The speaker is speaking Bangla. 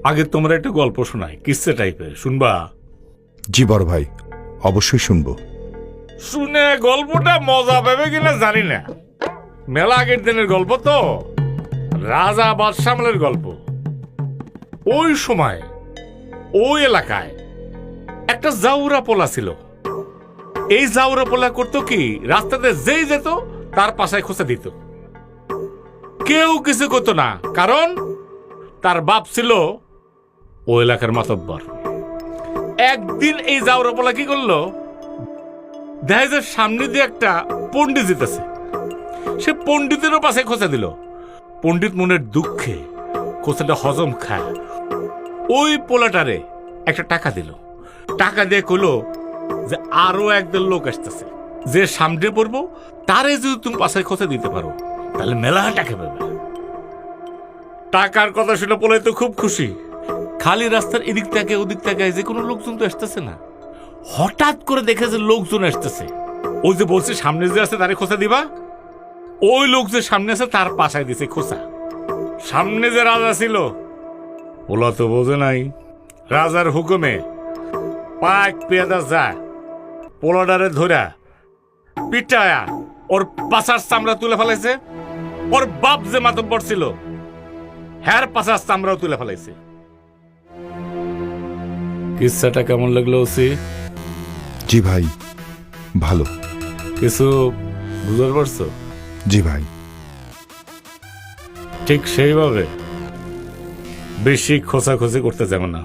আগে তোমরা একটা গল্প শোনাই, কিসে টাইপের, শুনবা? জি বড় ভাই, অবশ্যই শুনবো। শুনে গল্পটা মজা পাবে কিনা জানি না, মেলা আগের দিনের গল্প তো, রাজা বাদশামলের গল্প। ওই সময় ওই এলাকায় একটা জাউরা পোলা ছিল। এই জাউরা পোলা করতো কি, রাস্তাতে যেই যেত তার পাশায় খোঁচা দিত। কেউ কিছু করতো না, কারণ তার বাপ ছিল ওই এলাকার মাতব্বর। একদিন এই জাউরা পোলা কি করলো, দেখা যায় সামনে দিয়ে একটা পণ্ডিত যেতেছে, সে পণ্ডিতেরও পাশে খোঁচা দিল। পণ্ডিত মনের দুঃখে খোঁচাটা হজম খায়, ওই পোলাটারে একটা টাকা দিল। টাকা দিয়ে কইলো যে আরো একদল লোক আসতেছে, যে সামনে পড়বো তারে যদি তুমি পাশে খোঁচা দিতে পারো তাহলে মেলা টাকা পাবে। টাকার কথা শুনে পোলাই তো খুব খুশি। খালি রাস্তার এদিক থেকে ওদিক থেকে যে কোনো লোকজন তো আসতেছে না। হঠাৎ করে দেখে যে লোকজন আসতেছে, ওই যে বলছে সামনে যে আছে তারে খোঁচা দিবা, ওই লোক যে সামনে আছে তার পাশায় দিছে খোঁচা। সামনে যে রাজা ছিল, ওলা তো বোঝে নাই, রাজার হুকুমে পাক পেয়াদা যায় পোলাডারে ধরা পিটায়া ওর পাশার চামড়া তুলে ফেলাইছে। ওর বাপ যে মাতব্বর ছিল হ্যার পাশার চামড়াও তুলে ফেলাইছে। কিচ্ছাটা কেমন লাগলো ওসি? জি ভাই, ভালো। কিছু বুঝতে পারছো? জি ভাই। ঠিক সেইভাবে বেশি খোঁচাখোঁচি করতে যাবে না।